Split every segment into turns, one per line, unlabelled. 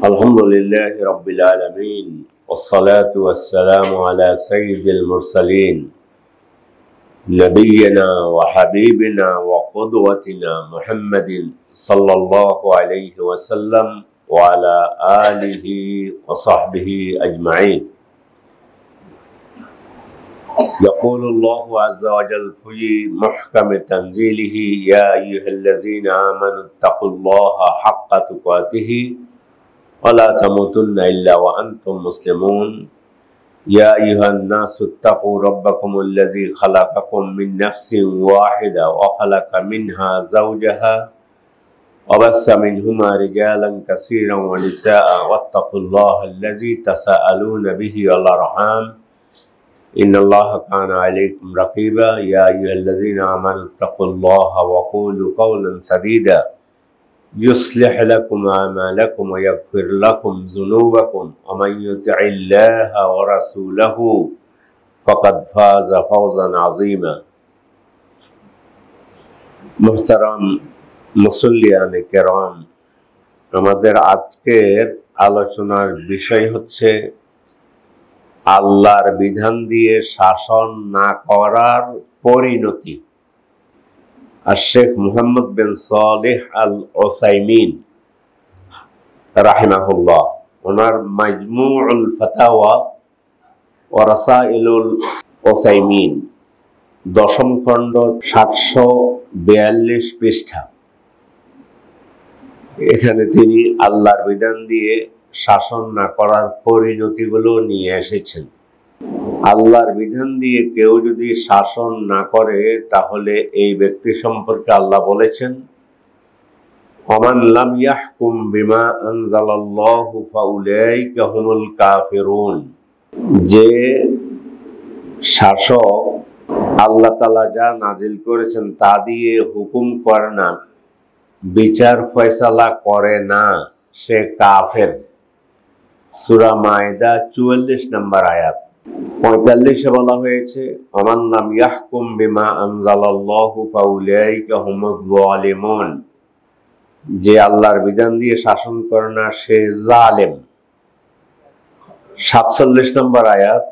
الحمد لله رب العالمين والصلاة والسلام على سيد المرسلين نبينا وحبيبنا وقدوتنا محمد صلى الله عليه وسلم وعلى آله وصحبه أجمعين. يقول الله عز وجل في محكم تنزيله: يا أيها الذين آمنوا اتقوا الله حق تقاته ولا تموتن إلا وأنتم مسلمون. يا أيها الناس اتقوا ربكم الذي خلقكم من نفس واحدة وخلق منها زوجها وبث منهما رجالا كثيرا ونساء واتقوا الله الذي تساءلون به والأرحام إن الله كان عليكم رقيبا. يا أيها الذين آمنوا اتقوا الله وقولوا قولا سديدا يصلح لكم أعمالكم ويغفر لكم ذنوبكم ومن يطع الله ورسوله فقد فاز فوزا عظيما. محترم মুসল্লিয়ান কেরাম, আমাদের আজকের আলোচনার বিষয় হচ্ছে আল্লাহর বিধান দিয়ে শাসন না করার পরিণতি। আর শেখ মুহাম্মদ বিন সালেহ আল উসাইমিন রাহিমাহুল্লাহ ওনার মাজমুউল ফাতাওয়া ওয়া রাসাইলুল উসাইমিন 10ম খণ্ড 742 পৃষ্ঠা, এখানে তিনি আল্লাহর বিধান দিয়ে শাসন না করার পরিণতিগুলো নিয়ে এসেছেন। আল্লাহর বিধান দিয়ে কেউ যদি শাসন না করে তাহলে এই ব্যক্তি সম্পর্কে আল্লাহ বলেছেন, ওমান লাম ইয়াহকুম বিমা আনজালাল্লাহু ফাউলাইকা হুমুল কাফিরুন। যে শাসক আল্লাহ তাআলা যা নাজিল করেছেন তা দিয়ে হুকুম করে না, বিচার ফয়সালা করে না, সে কাফের। সূরা মায়দা 44 নম্বর আয়াত। 45-এ বলা হয়েছে, ওমান লাম ইয়াহকুম বিমা আনজালাল্লাহু ফাউলাইকা হুমুজ যালিমুন। যে আল্লাহর বিধান দিয়ে শাসন করে না সে জালেম। 47 নম্বর আয়াত,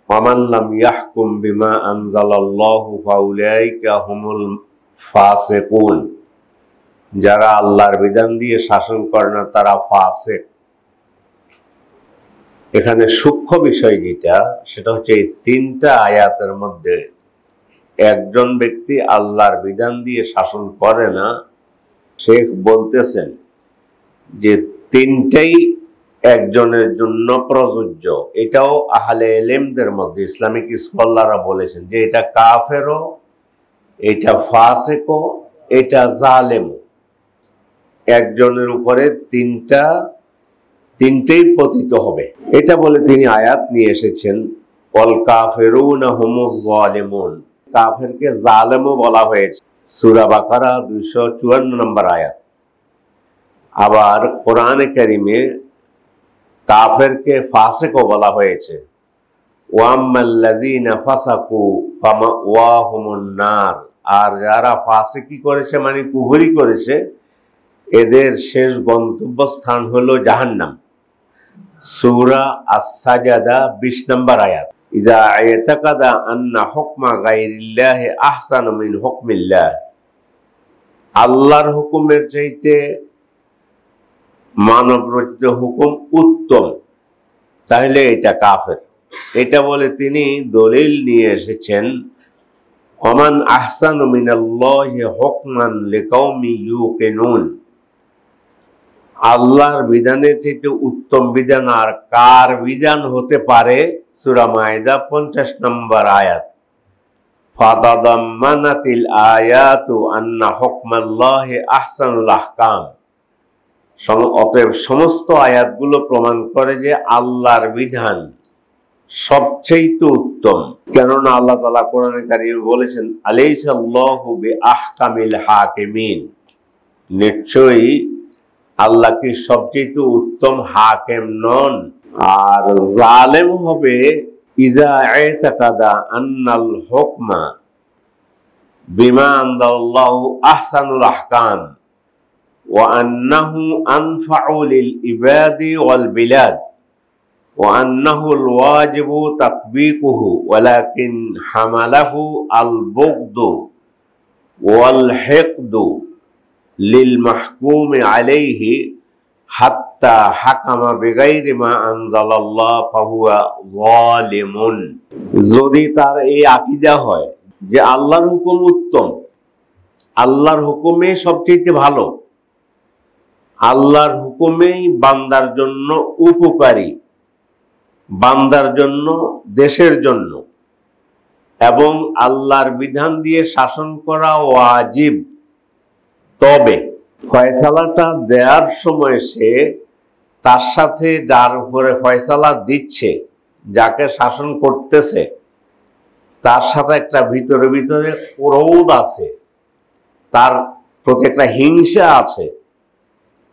ওমান লাম ইয়াহকুম বিমা আনজালাল্লাহু ফাউলাইকা হুমুল ফাসিকুন। যারা আল্লাহর বিধান দিয়ে শাসন করে না তারা ফাসিক। এখানে সূক্ষ্ম বিষয় যেটা, সেটা হচ্ছে এই 3টা আয়াতের মধ্যে একজন ব্যক্তি আল্লাহর বিধান দিয়ে শাসন করে না, শেখ বলতেছেন যে 3টাই একজনের জন্য প্রযোজ্য। এটাও আহলে ইলমদের মধ্যে ইসলামিক স্কলাররা বলেছেন যে এটা কাফেরও, এটা ফাসিকও, এটা জালেমও। একজনের উপরে তিনটেই পতিত হবে, এটা বলে তিনি আয়াত নিয়ে এসেছেন, ওয়াল কাফিরুনা হুমুজ যালিমুন। কাফেরকে জালেমও বলা হয়েছে, সূরা বাকারা 254 নম্বর আয়াত। আবার কোরআনে কারীমে কাফেরকে ফাসিকও বলা হয়েছে, ওয়াম্মাল্লাযীনা ফাসাকু ফামাওয়াহুমুন নার। আর যারা ফাসিকি করেছে মানে কুফরি করেছে, এদের শেষ গন্তব্যস্থান হলো জাহান্নাম। সূরা আস-সাজদা 20 নম্বর আয়াত। ইযা আ'তাকাদা আন্না হুকমা গায়রিল্লাহি আহসানু মিন হুকমিল্লাহ। আল্লাহর হুকুমের চাইতে মানব রচিত হুকুম উত্তম, তাহলে এটা কাফের। এটা বলে তিনি দলিল নিয়ে এসেছেন, ওমান আহসানু মিনাল্লাহি হুকমান লিকাওমি ইউকিনুন। আল্লাহর বিধানের থেকে উত্তম বিধান আর কার বিধান হতে পারে? সূরা মায়দা 50 নম্বর আয়াত। ফাতাদাম্মানাতিল আয়াতু আন্না হুকমাল্লাহি আহসানুল আহকাম। অতএব সমস্ত আয়াতগুলো প্রমাণ করে যে আল্লাহর বিধান সবচেয়ে উত্তম। কেননা আল্লাহ তাআলা কোরআনে কারীমে বলেছেন, আলাইসাল্লাহু বিআহকামিল হাকিমিন। নিশ্চয়ই আল্লাহ কি সবচেয়ে উত্তম হাকিম নন? আর জালেম হবে ইজা আ'তাকাদা আন্নাল হুকমা বিমা আনজালাল্লাহু আহসানুল আহকাম। وأنه أنفع للعباد والبلاد وأنه الواجب تطبيقه ولكن حمله البغض والحقد للمحكوم عليه حتى حكم بغير ما أنزل الله فهو ظالم। যদি তার এই আকীদা হয় যে আল্লাহর হুকুম উত্তম, আল্লাহর হুকুমে সবচেয়ে ভালো, আল্লাহর হুকুমেই বান্দার জন্য উপকারী, বান্দার জন্য, দেশের জন্য, এবং আল্লাহর বিধান দিয়ে শাসন করা ওয়াজিব, তবে ফয়সালাটা দেওয়ার সময় সে তার সাথে যার উপরে ফয়সালা দিচ্ছে, যাকে শাসন করতেছে, তার সাথে একটা ভিতরে ভিতরে ক্রোধ আছে, তার প্রতি একটা হিংসা আছে।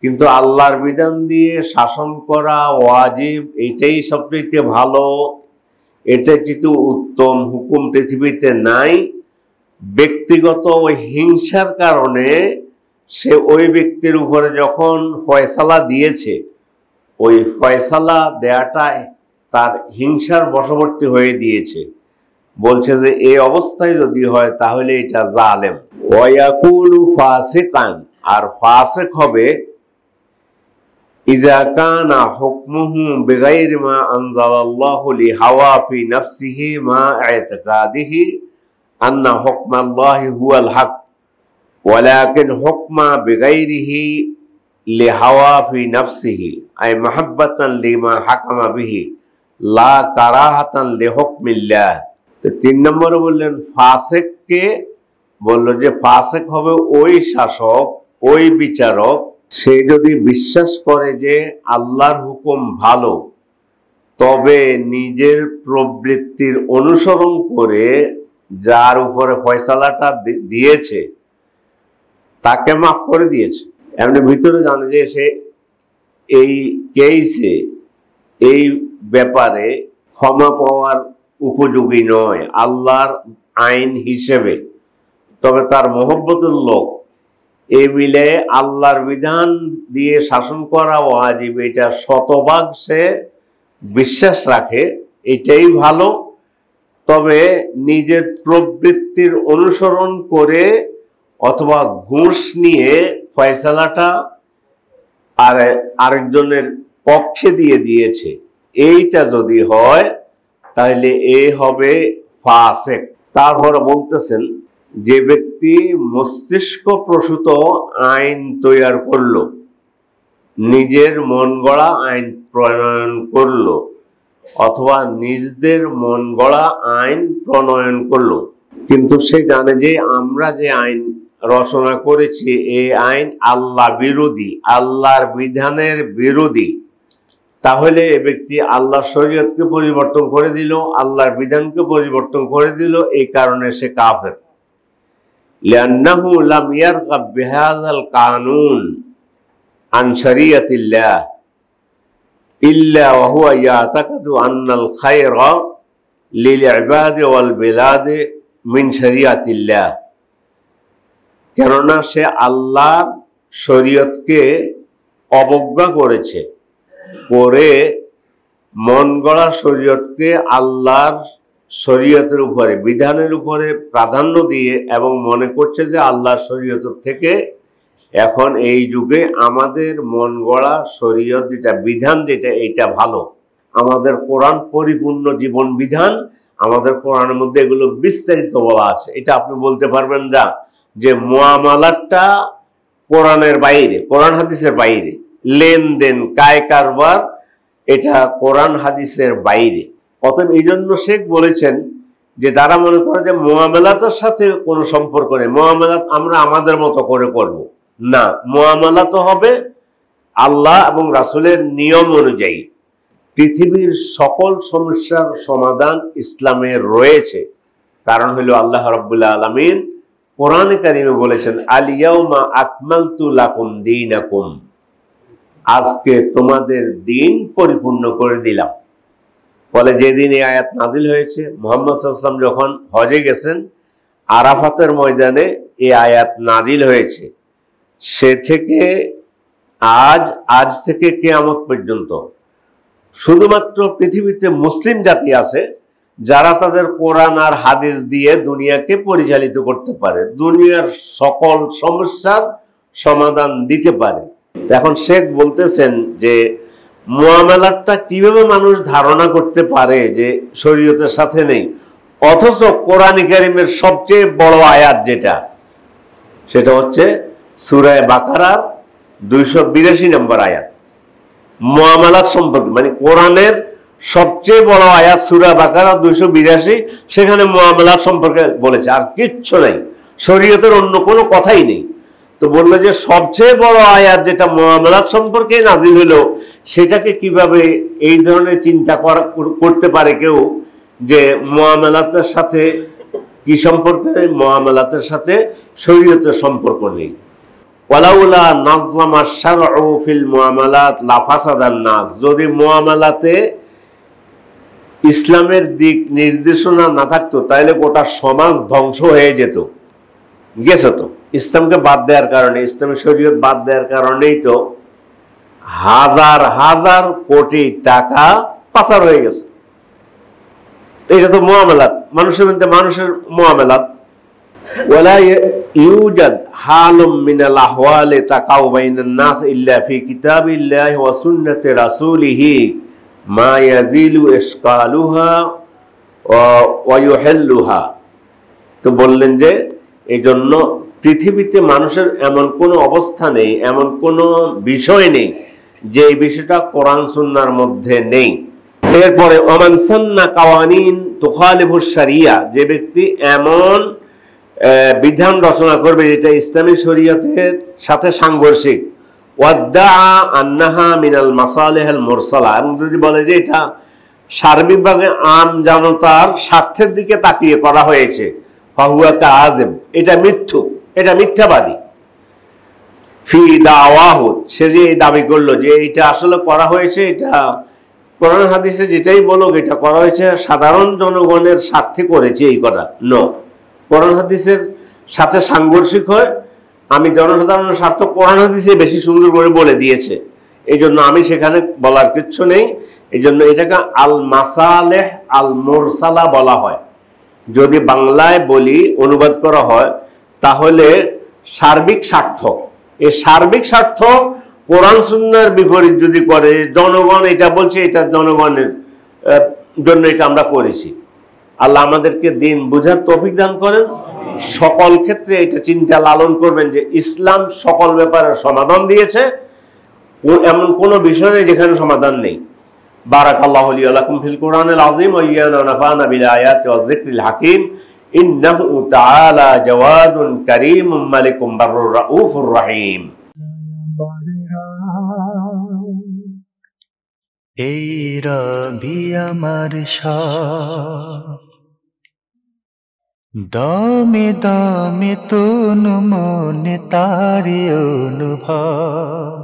কিন্তু আল্লাহর বিধান দিয়ে শাসন করা ওয়াজিব, এটাই সবচেয়ে ভালো, এটা কিন্তু উত্তম হুকুম পৃথিবীতে নাই। ব্যক্তিগত ওই হিংসার কারণে সে ওই ব্যক্তির উপরে যখন ফয়সালা দিয়েছে, ওই ফয়সালা দেয়াটাই তার হিংসার বশবর্তী হয়ে দিয়েছে। বলছে যে এই অবস্থায় যদি হয় তাহলে এটা জালেম। ওয়ায়াকুলু ফাসিকান, আর ফাসিক হবে ইজা কানা হুকমুহু বিগাইরি মা আনজালাল্লাহু লিহাওয়া ফি নাফসিহি মা ইতিকাদিহি আন্না হুকমাল্লাহি হুয়াল হক ওয়ালাকিন হুকমা বিগাইরিহি লিহাওয়া ফি নাফসিহি আই মাহাব্বাতান লিমা হাকামা বিহি লা কারাহাতান লিহুকমিল্লাহ। তো 3 নম্বরে বললেন ফাসিককে, বলল যে ফাসিক হবে ওই শাসক, ওই বিচারক, সে যদি বিশ্বাস করে যে আল্লাহর হুকুম ভালো, তবে নিজের প্রবৃত্তির অনুসরণ করে যার উপরে ফয়সালাটা দিয়েছে তাকে মাফ করে দিয়েছে। এমনি ভিতরে জানে যে সে এই কেসে, এই ব্যাপারে ক্ষমা পাওয়ার উপযোগী নয় আল্লাহর আইন হিসেবে, তবে তার মহব্বতের লোক এই মিলে আল্লাহর বিধান দিয়ে শাসন করা ওয়াজিব, এটা শতভাগ সে বিশ্বাস রাখে, এটাই ভালো। তবে নিজের প্রবৃত্তির অনুসরণ করে অথবা ঘুষ নিয়ে ফয়সালাটা আরেকজনের পক্ষে দিয়ে দিয়েছে, এইটা যদি হয় তাহলে এ হবে ফাসিক। তারপরে বলতেছেন যে ব্যক্তি মস্তিষ্ক প্রসূত আইন তৈরি করলো, নিজের মন গড়া আইন প্রণয়ন করলো, অথবা নিজদের মন গড়া আইন প্রণয়ন করলো, কিন্তু সে জানে যে আমরা যে আইন রচনা করেছি এই আইন আল্লাহ বিরোধী, আল্লাহর বিধানের বিরোধী, তাহলে এ ব্যক্তি আল্লাহর শরীয়তকে পরিবর্তন করে দিল, আল্লাহর বিধানকে পরিবর্তন করে দিল, এই কারণে সে কাফের। লিআন্নাহু লাম ইয়ারগাব বিহাযাল কানুন আন শরিয়াতিল্লাহ ইল্লা ওয়া হুয়া ইয়াতাকাদু আন্নাল খায়রা লিল ইবাদি ওয়াল বিলাদি মিন শরিয়াতিল্লাহ। কেননা সে আল্লাহর শরীয়তকে অবজ্ঞা করেছে, করে মন গড়া শরীয়তকে আল্লাহর শরীয়তের উপরে, বিধানের উপরে প্রাধান্য দিয়ে, এবং মনে করছে যে আল্লাহর শরীয়তের থেকে এখন এই যুগে আমাদের মন গড়া শরীয়ত যেটা, বিধান যেটা, এইটা ভালো। আমাদের কোরআন পরিপূর্ণ জীবন বিধান, আমাদের কোরআনের মধ্যে এগুলো বিস্তারিত বলা আছে। এটা আপনি বলতে পারবেন না যে মুআমালাতটা কোরআনের বাইরে, কোরআন হাদিসের বাইরে, লেনদেন কায় কারবার এটা কোরআন হাদিসের বাইরে। অতএব এই জন্য শেখ বলেছেন যে তারা মনে করে যে মুআমালাতের সাথে কোনো সম্পর্ক নেই, মুআমালাত আমরা আমাদের মতো করে করব না, মুআমালাত হবে আল্লাহ এবং রাসূলের নিয়ম অনুযায়ী। পৃথিবীর সকল সমস্যার সমাধান ইসলামে রয়েছে, কারণ হলো আল্লাহ রাব্বুল আলামিন কোরআনে কারিমে বলেছেন আল ইয়াউমা আকমালতু লাকুম দীনাকুম, আজকে তোমাদের দিন পরিপূর্ণ করে দিলাম। বলে যেদিন এই আয়াত নাজিল হয়েছে, মুহাম্মদ সাল্লাল্লাহু আলাইহি ওয়াসাল্লাম যখন হজে গেছেন, আরাফাতের ময়দানে এই আয়াত নাজিল হয়েছে। সে থেকে আজ থেকে কিয়ামত পর্যন্ত শুধুমাত্র পৃথিবীতে মুসলিম জাতি আছে যারা তাদের কোরআন আর হাদিস দিয়ে দুনিয়াকে পরিচালিত করতে পারে, দুনিয়ার সকল সমস্যার সমাধান দিতে পারে। এখন শেখ বলতেছেন যে মুআমালাতটা কিভাবে মানুষ ধারণা করতে পারে যে শরীয়তের সাথে নেই, অথচ কোরআন কারীমের সবচেয়ে বড় আয়াত যেটা, সেটা হচ্ছে সূরা বাকারার 282 নম্বর আয়াত, মুআমালাত সম্পর্কে। মানে কোরআনের সবচেয়ে বড় আয়াত সূরা বাকারা 282, সেখানে মুআমালাত সম্পর্কে বলেছে, আর কিচ্ছু নাই, শরীয়তের অন্য কোনো কথাই নেই। তো বললো যে সবচেয়ে বড় আয়াত যেটা মুআমালাত সম্পর্কে নাজিল হলো, সেটাকে কিভাবে এই ধরনের চিন্তা করতে পারে কেউ যে মুআমালাতের সাথে কি সম্পর্ক নেই, মুআমালাতের সাথে শরীয়তের সম্পর্ক নেই। ওয়ালাউলা নাযযামা শারউ ফিল মুআমালাত লাফাসাদান নাস, যদি মুআমালাতে ইসলামের দিক নির্দেশনা না থাকতো তাহলে গোটা সমাজ ধ্বংস হয়ে যেত, গেছে তো। ইসলামকে বাদ দেওয়ার কারণে, ইসলামের শরীয়ত বাদ দেওয়ার কারণেই তো হাজার হাজার কোটি টাকা পাচার হয়ে গেছে। এটা তো মুআমালাত, মানুষের মধ্যে মানুষের মুআমালাত। ওয়ালা ইউজাদ হালুম মিনাল আহওয়ালি তাকাউ বাইনান নাস ইল্লা ফি কিতাবিল্লাহি ওয়া সুন্নতি রাসূলিহি মা ইয়াজিলু ইশকালুহা ওয়া ইউহিল্লুহা। তো বললেন যে এই জন্য পৃথিবীতে মানুষের এমন কোনো অবস্থা নেই, এমন কোনো বিষয় নেই যে এই বিষয়টা কোরআন সুন্নাহর মধ্যে নেই। এরপরে ওমান সান্না কাওয়ানিন তুখালিফু শারিয়া, যে ব্যক্তি এমন বিধান রচনা করবে যেটা ইসলামী শরীয়তের সাথে সাংঘর্ষিক, ওয়াদ্দাআ আন্নাহা মিনাল মাসালিহিল মুরসালা, এবং যদি বলে যে এটা সার্বিকভাবে আম জনতার স্বার্থের দিকে তাকিয়ে করা হয়েছে, ফাহুয়া কাযিব, এটা মিথ্যুক, এটা মিথ্যাবাদী। ফি দাওয়াহু, সে যে এই দাবি করলো যে এটা আসলে করা হয়েছে, এটা কোরআন হাদিসে যেটাই বলুক এটা করা হয়েছে সাধারণ জনগণের স্বার্থে করেছে, এই কথা নো, কোরআন হাদিসের সাথে সাংঘর্ষিক হয়। আমি জনসাধারণের স্বার্থ কোরআন হাদিসে বেশি সুন্দর করে বলে দিয়েছে, এই জন্য আমি সেখানে বলার কিচ্ছু নেই। এই জন্য এটাকে আল মাসালেহ আল মুরসালা বলা হয়। যদি বাংলায় বলি, অনুবাদ করা হয়, তাহলে সার্বিক স্বার্থ। এই সার্বিক স্বার্থ কোরআন সুন্নাহর বিপরীত যদি করে, জনগণ এটা বলছে, এটা জনগণের জন্য এটা আমরা করেছি। আল্লাহ আমাদেরকে দিন বুঝার তৌফিক দান করেন। সকল ক্ষেত্রে এটা চিন্তা লালন করবেন যে ইসলাম সকল ব্যাপারে সমাধান দিয়েছে, এমন কোনো বিষয় নেই যেখানে সমাধান নেই। বারাকাল্লাহু লি ওয়া লাকুম ফিল কুরআনিল আযীম ওয়া ইয়ানা নাফা'না বিল আয়াতি ওয়াজ যিকরিল হাকীম। ইন্নাহু তাআলা জাওয়াদুন কারীমুম মালিকুম বাররুর রাউফুর রহিম।
এই রবি আমার সব, দমে দমে তনু মনে তারি অনুভব।